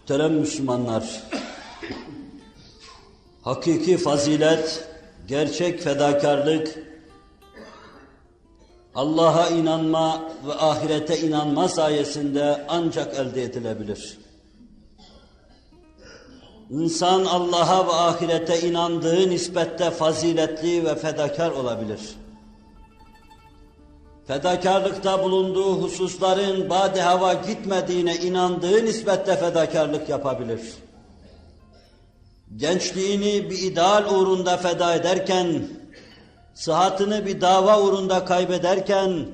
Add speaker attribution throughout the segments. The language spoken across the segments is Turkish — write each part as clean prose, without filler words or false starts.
Speaker 1: Muhterem Müslümanlar, hakiki fazilet, gerçek fedakarlık, Allah'a inanma ve ahirete inanma sayesinde ancak elde edilebilir. İnsan Allah'a ve ahirete inandığı nispette faziletli ve fedakar olabilir. Fedakarlıkta bulunduğu hususların bade hava gitmediğine inandığı nispette fedakarlık yapabilir. Gençliğini bir ideal uğrunda feda ederken, sıhhatini bir dava uğrunda kaybederken,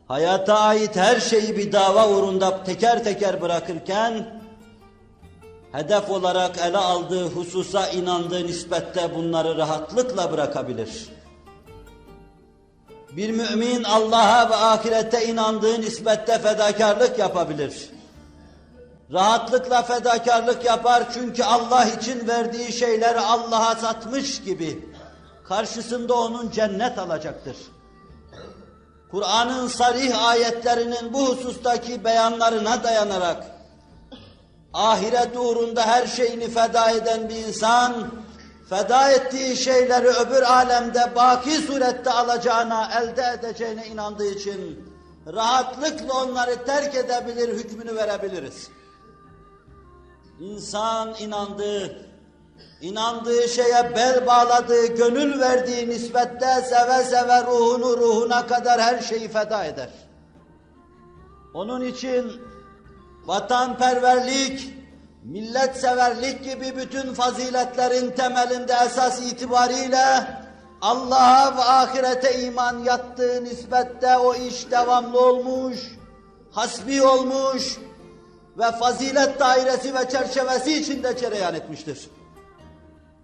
Speaker 1: hayata ait her şeyi bir dava uğrunda teker teker bırakırken, hedef olarak ele aldığı hususa inandığı nispette bunları rahatlıkla bırakabilir. Bir mümin Allah'a ve ahirete inandığı nispette fedakarlık yapabilir. Rahatlıkla fedakarlık yapar çünkü Allah için verdiği şeyleri Allah'a satmış gibi karşısında onun cennet alacaktır. Kur'an'ın sarih ayetlerinin bu husustaki beyanlarına dayanarak ahiret uğrunda her şeyini feda eden bir insan, feda ettiği şeyleri öbür alemde baki surette alacağına, elde edeceğine inandığı için rahatlıkla onları terk edebilir, hükmünü verebiliriz. İnsan inandığı şeye bel bağladığı, gönül verdiği nispette seve seve ruhuna kadar her şeyi feda eder. Onun için vatanperverlik, milletseverlik gibi bütün faziletlerin temelinde esas itibariyle Allah'a ve ahirete iman yattığı nispette o iş devamlı olmuş, hasbi olmuş ve fazilet dairesi ve çerçevesi içinde cereyan etmiştir.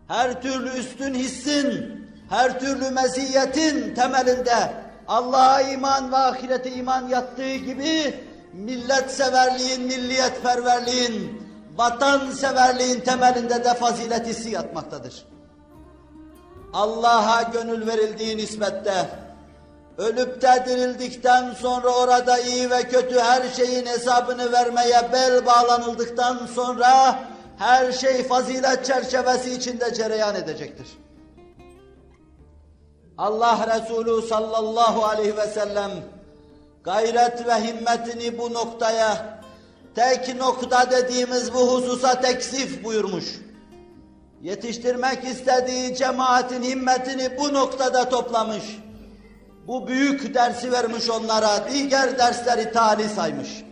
Speaker 1: Her türlü üstün hissin, her türlü meziyetin temelinde Allah'a iman ve ahirete iman yattığı gibi milletseverliğin, milliyetperverliğin, vatanseverliğin temelinde de fazilet hissi yatmaktadır. Allah'a gönül verildiği nispette, ölüp de dirildikten sonra orada iyi ve kötü her şeyin hesabını vermeye bel bağlanıldıktan sonra her şey fazilet çerçevesi içinde cereyan edecektir. Allah Resulü sallallahu aleyhi ve sellem gayret ve himmetini bu noktaya, tek nokta dediğimiz bu hususa teksif buyurmuş. Yetiştirmek istediği cemaatin himmetini bu noktada toplamış. Bu büyük dersi vermiş onlara, diğer dersleri tali saymış.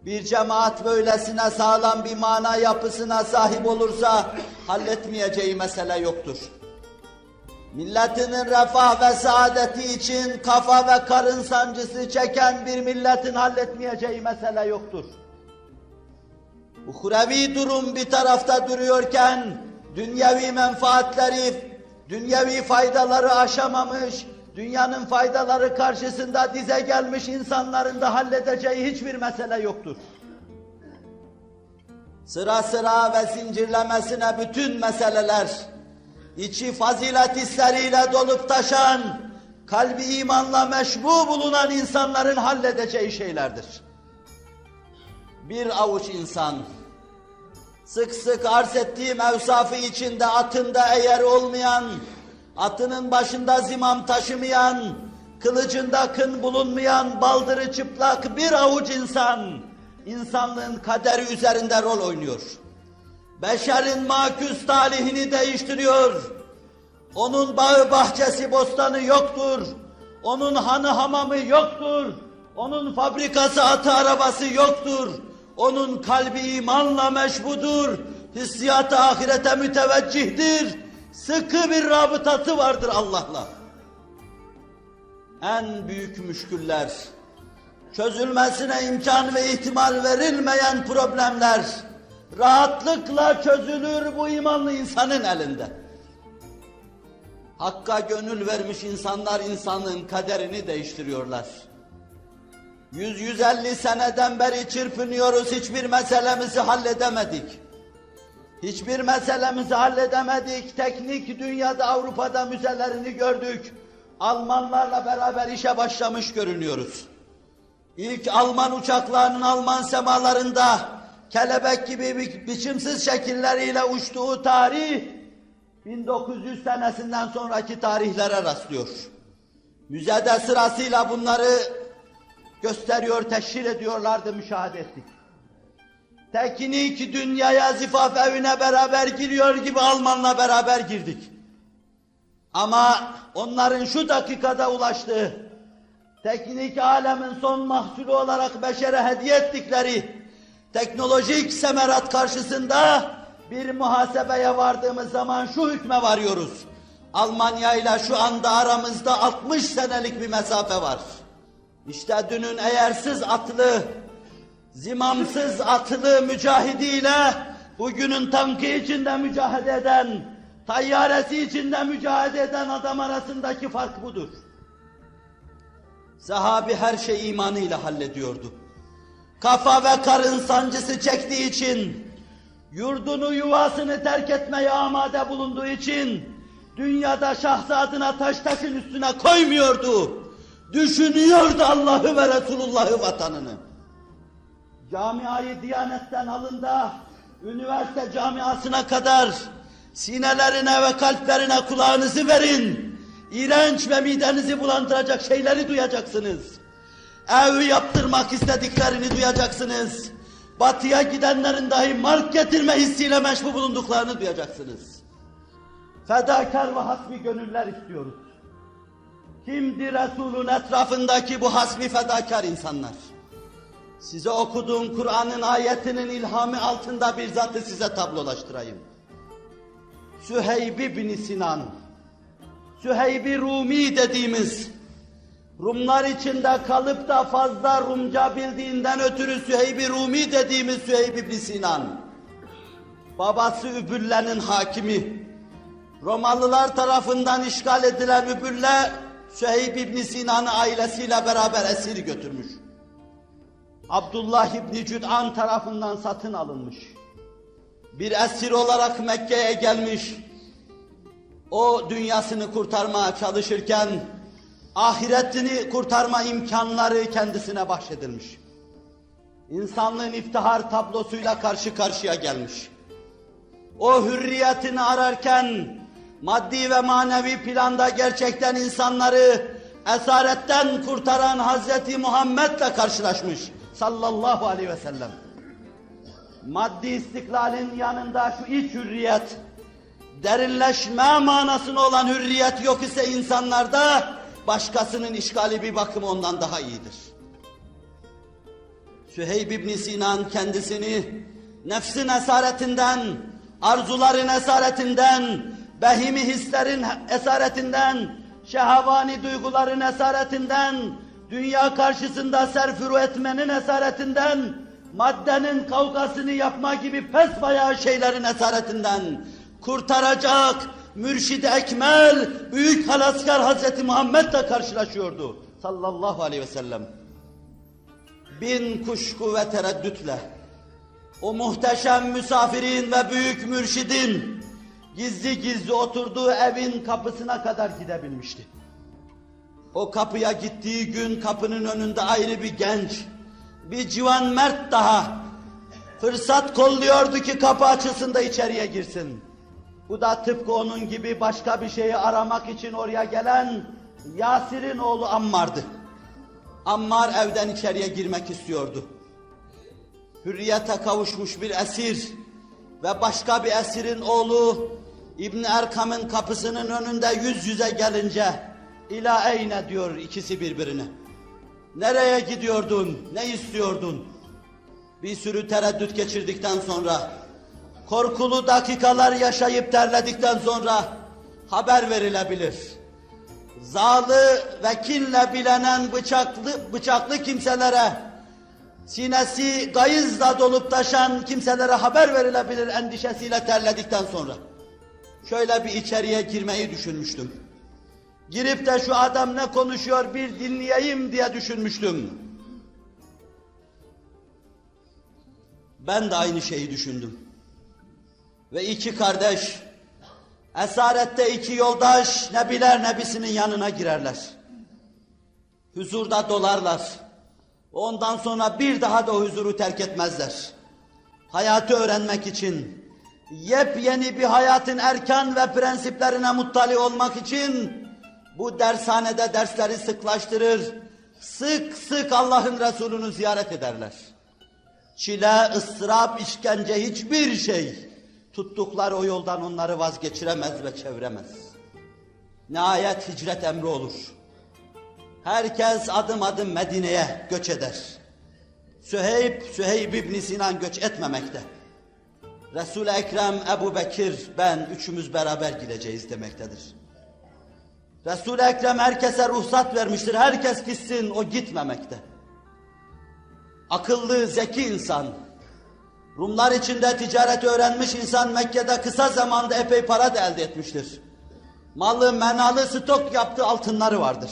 Speaker 1: Bir cemaat böylesine sağlam bir mana yapısına sahip olursa halletmeyeceği mesele yoktur. Milletinin refah ve saadeti için kafa ve karın sancısı çeken bir milletin halletmeyeceği mesele yoktur. Uhrevi durum bir tarafta duruyorken, dünyevi menfaatleri, dünyevi faydaları aşamamış, dünyanın faydaları karşısında dize gelmiş insanların da halledeceği hiçbir mesele yoktur. Sıra sıra ve zincirlemesine bütün meseleler, içi fazilet hisleriyle dolup taşan, kalbi imanla meşbu bulunan insanların halledeceği şeylerdir. Bir avuç insan, sık sık arz ettiğim evsafı içinde atında eğer olmayan, atının başında zimam taşımayan, kılıcında kın bulunmayan, baldırı çıplak bir avuç insan, insanlığın kaderi üzerinde rol oynuyor. Beşerin makûs talihini değiştiriyor. Onun bağı bahçesi bostanı yoktur. Onun hanı hamamı yoktur. Onun fabrikası atı arabası yoktur. Onun kalbi imanla meşbudur. Hissiyatı ahirete müteveccihtir. Sıkı bir rabıtası vardır Allah'la. En büyük müşküller, çözülmesine imkan ve ihtimal verilmeyen problemler rahatlıkla çözülür bu imanlı insanın elinde. Hakka gönül vermiş insanlar insanın kaderini değiştiriyorlar. 100-150 seneden beri çırpınıyoruz, hiçbir meselemizi halledemedik. Hiçbir meselemizi halledemedik. Teknik dünyada, Avrupa'da müzelerini gördük. Almanlarla beraber işe başlamış görünüyoruz. İlk Alman uçaklarının Alman semalarında kelebek gibi biçimsiz şekilleriyle uçtuğu tarih, 1900 senesinden sonraki tarihlere rastlıyor. Müzede sırasıyla bunları gösteriyor, teşhir ediyorlardı, müşahede ettik. Teknik dünyaya zifaf evine beraber giriyor gibi Almanla beraber girdik. Ama onların şu dakikada ulaştığı, teknik alemin son mahsulü olarak beşere hediye ettikleri teknolojik semerat karşısında bir muhasebeye vardığımız zaman şu hükme varıyoruz. Almanya ile şu anda aramızda 60 senelik bir mesafe var. İşte dünün eğersiz atlı, zimamsız atlı mücahidiyle bugünün tankı içinde mücadele eden, tayyaresi içinde mücadele eden adam arasındaki fark budur. Sahabi her şeyi imanıyla hallediyordu. Kafa ve karın sancısı çektiği için, yurdunu yuvasını terk etmeye amade bulunduğu için, dünyada şahsı adına taşın üstüne koymuyordu. Düşünüyordu Allah'ı ve Resulullah'ı, vatanını. Camiayı Diyanet'ten alın da, üniversite camiasına kadar sinelerine ve kalplerine kulağınızı verin. İğrenç ve midenizi bulandıracak şeyleri duyacaksınız. Ev yaptırmak istediklerini duyacaksınız. Batıya gidenlerin dahi mark getirme hissiyle meşbu bulunduklarını duyacaksınız. Fedakar ve hasbi gönüller istiyoruz. Kimdir Resul'ün etrafındaki bu hasbi fedakar insanlar? Size okuduğum Kur'an'ın ayetinin ilhamı altında bir zatı size tablolaştırayım. Süheyb bin Sinan, Süheyb-i Rumi dediğimiz, Rumlar içinde kalıp da fazla Rumca bildiğinden ötürü Süheyb-i Rumi dediğimiz Süheyb bin Sinan, babası Übülle'nin hakimi, Romalılar tarafından işgal edilen Übülle, Süheyb ibn Sinan'ı ailesiyle beraber esir götürmüş. Abdullah İbni Cüd'an tarafından satın alınmış. Bir esir olarak Mekke'ye gelmiş. O dünyasını kurtarmaya çalışırken ahiretini kurtarma imkanları kendisine bahşedilmiş. İnsanlığın iftihar tablosuyla karşı karşıya gelmiş. O hürriyetini ararken maddi ve manevi planda gerçekten insanları esaretten kurtaran Hazreti Muhammed'le karşılaşmış sallallahu aleyhi ve sellem. Maddi istiklalin yanında şu iç hürriyet, derinleşme manasına olan hürriyet yok ise insanlarda, başkasının işgali bir bakıma ondan daha iyidir. Süheyb ibn Sinan kendisini nefsin esaretinden, arzuların esaretinden, behimi hislerin esaretinden, şehavani duyguların esaretinden, dünya karşısında serfuru etmenin esaretinden, maddenin kavgasını yapma gibi pesbayağı şeylerin esaretinden kurtaracak Mürşid-i Ekmel, büyük halaskar Hazreti Muhammed'le karşılaşıyordu sallallahu aleyhi ve sellem. Bin kuşku ve tereddütle o muhteşem misafirin ve büyük mürşidin gizli gizli oturduğu evin kapısına kadar gidebilmişti. O kapıya gittiği gün kapının önünde ayrı bir genç, bir civan mert daha fırsat kolluyordu ki kapı açılsın da içeriye girsin. Bu da tıpkı onun gibi başka bir şeyi aramak için oraya gelen Yasir'in oğlu Ammar'dı. Ammar evden içeriye girmek istiyordu. Hürriyete kavuşmuş bir esir ve başka bir esirin oğlu İbn Erkam'ın kapısının önünde yüz yüze gelince İlâ eyne diyor ikisi birbirine. Nereye gidiyordun, ne istiyordun? Bir sürü tereddüt geçirdikten sonra, korkulu dakikalar yaşayıp terledikten sonra haber verilebilir. Zalı ve kinle bilenen bıçaklı kimselere, sinesi gayızla dolup taşan kimselere haber verilebilir endişesiyle terledikten sonra. Şöyle bir içeriye girmeyi düşünmüştüm. Girip de şu adam ne konuşuyor bir dinleyeyim diye düşünmüştüm. Ben de aynı şeyi düşündüm. Ve iki kardeş, esarette iki yoldaş nebiler nebisinin yanına girerler. Huzurda dolarlar. Ondan sonra bir daha da o huzuru terk etmezler. hayatı öğrenmek için, yepyeni bir hayatın erkan ve prensiplerine muttali olmak için bu dershanede dersleri sıklaştırır, sık sık Allah'ın Resulü'nü ziyaret ederler. Çile, ıstırap, işkence hiçbir şey tuttukları o yoldan onları vazgeçiremez ve çeviremez. Nihayet hicret emri olur. Herkes adım adım Medine'ye göç eder. Süheyb İbn Sinan göç etmemekte. Resul-i Ekrem, Ebu Bekir, ben üçümüz beraber gideceğiz demektedir. Resul-i Ekrem herkese ruhsat vermiştir, herkes gitsin, o gitmemekte. Akıllı, zeki insan, Rumlar içinde ticareti öğrenmiş insan Mekke'de kısa zamanda epey para da elde etmiştir. Malı, menalı, stok yaptığı altınları vardır.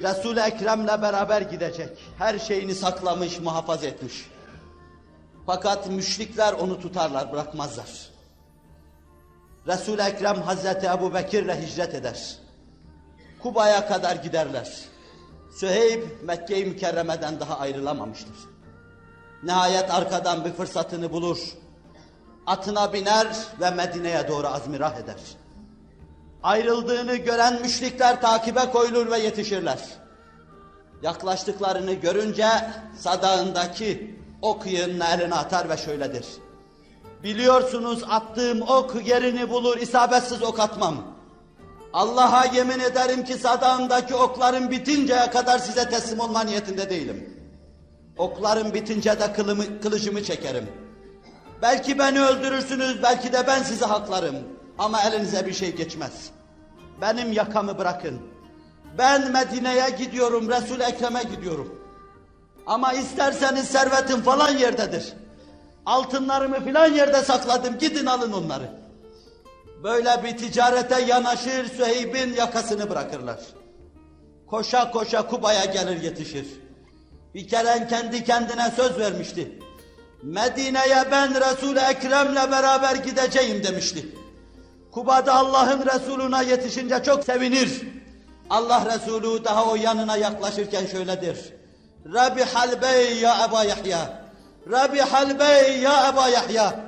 Speaker 1: Resul-i Ekrem'le beraber gidecek, her şeyini saklamış, muhafaza etmiş. Fakat müşrikler onu tutarlar, bırakmazlar. Resul-i Ekrem Hazreti Ebu Bekir'le hicret eder. Kuba'ya kadar giderler. Süheyb Mekke-i Mükerreme'den daha ayrılamamıştır. Nihayet arkadan bir fırsatını bulur. Atına biner ve Medine'ye doğru azmirah eder. Ayrıldığını gören müşrikler takibe koyulur ve yetişirler. Yaklaştıklarını görünce sadağındaki ok yığınını eline atar ve şöyledir: biliyorsunuz attığım ok yerini bulur, isabetsiz ok atmam. Allah'a yemin ederim ki sadağımdaki okların bitinceye kadar size teslim olma niyetinde değilim. Oklarım bitince de kılıcımı çekerim. Belki beni öldürürsünüz, belki de ben sizi haklarım. Ama elinize bir şey geçmez. Benim yakamı bırakın. Ben Medine'ye gidiyorum, Resul-i Ekrem'e gidiyorum. Ama isterseniz servetim falan yerdedir. Altınlarımı filan yerde sakladım, gidin alın onları. Böyle bir ticarete yanaşır, Süheyb'in yakasını bırakırlar. Koşa koşa Kuba'ya gelir yetişir. Bir kere kendi kendine söz vermişti. Medine'ye ben Resul-i Ekrem'le beraber gideceğim demişti. Kuba'da Allah'ın Resulü'ne yetişince çok sevinir. Allah Resulü daha o yanına yaklaşırken şöyledir: Rabihal bey ya Eba Yahya, Rabihal bey ya Eba Yahya,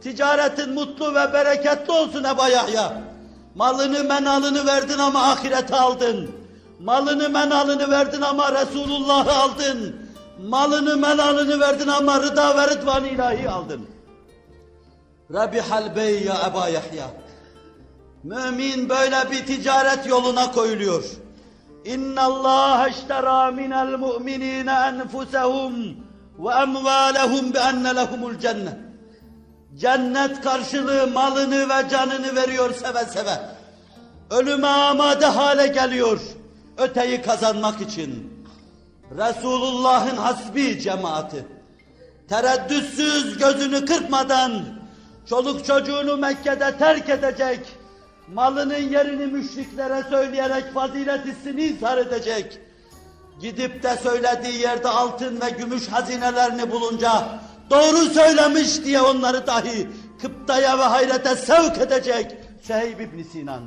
Speaker 1: ticaretin mutlu ve bereketli olsun Eba Yahya. Malını menalını verdin ama ahireti aldın. Malını menalını verdin ama Resulullah'ı aldın. Malını menalını verdin ama rıda ve rıdvan-ı ilahi aldın. Rabihal bey ya Eba Yahya. Mümin böyle bir ticaret yoluna koyuluyor. İnna Allah iştera minel mu'minine enfusehum ve emvalehum bi enne lehumul cennet. Cennet karşılığı malını ve canını veriyor seve seve. Ölüme amade hale geliyor öteyi kazanmak için. Resulullah'ın hasbi cemaati tereddütsüz gözünü kırpmadan çoluk çocuğunu Mekke'de terk edecek, malının yerini müşriklere söyleyerek fazilet hissini izhar edecek, gidip de söylediği yerde altın ve gümüş hazinelerini bulunca doğru söylemiş diye onları dahi kıptaya ve hayrete sevk edecek Süheyb İbn Sinan.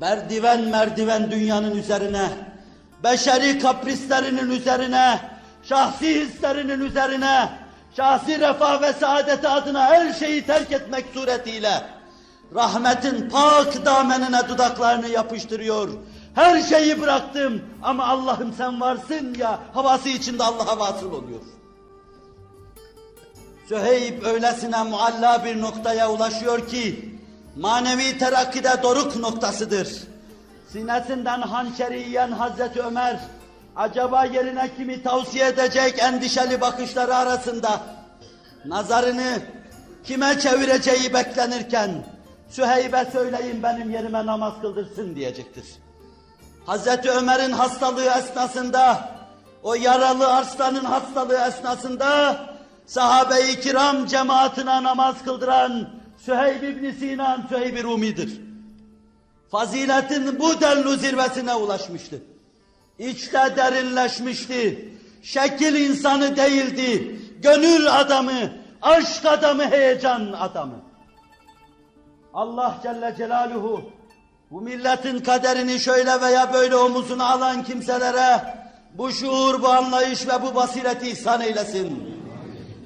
Speaker 1: Merdiven merdiven dünyanın üzerine, beşeri kaprislerinin üzerine, şahsi hislerinin üzerine, şahsi refah ve saadeti adına her şeyi terk etmek suretiyle rahmetin pak damenine dudaklarını yapıştırıyor. Her şeyi bıraktım ama Allah'ım sen varsın ya havası içinde Allah'a vasıl oluyor. Süheyb öylesine mualla bir noktaya ulaşıyor ki manevi terakkide doruk noktasıdır. Sinesinden hançeri yiyen Hazreti Ömer acaba yerine kimi tavsiye edecek endişeli bakışları arasında nazarını kime çevireceği beklenirken Süheyb'e söyleyin benim yerime namaz kıldırsın diyecektir. Hazreti Ömer'in hastalığı esnasında, o yaralı arslanın hastalığı esnasında sahabe-i kiram cemaatine namaz kıldıran Süheyb İbn Sinan Süheyb-i Rumi'dir. Faziletin bu denli zirvesine ulaşmıştı. İçte derinleşmişti. Şekil insanı değildi. Gönül adamı, aşk adamı, heyecan adamı. Allah Celle Celaluhu bu milletin kaderini şöyle veya böyle omuzuna alan kimselere bu şuur, bu anlayış ve bu basireti ihsan eylesin.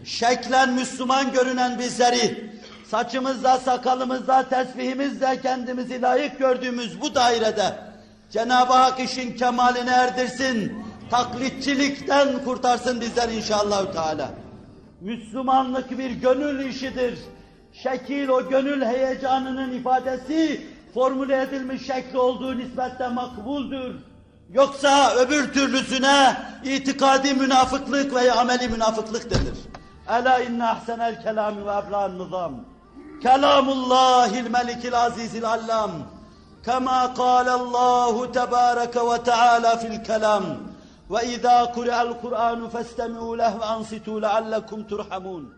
Speaker 1: Şeklen Müslüman görünen bizleri, saçımızda, sakalımızda, tesbihimizle kendimizi layık gördüğümüz bu dairede Cenab-ı Hak işin kemaline erdirsin, taklitçilikten kurtarsın bizleri inşallah Teala. Müslümanlık bir gönül işidir. Şekil o gönül heyecanının ifadesi, formüle edilmiş şekli olduğu nispetle makbuldür. Yoksa öbür türlüsüne itikadi münafıklık veya ameli münafıklık denir. Ela inne ahsenel kelami ve ebla'n nizam. Kelamullahil melikil azizil allam. Kema kâlallahu tebâreke ve teâlâ fil kelam. Ve izâ kuri'el Kur'anu festemi'û leh ve ansitû leallekum turhamun.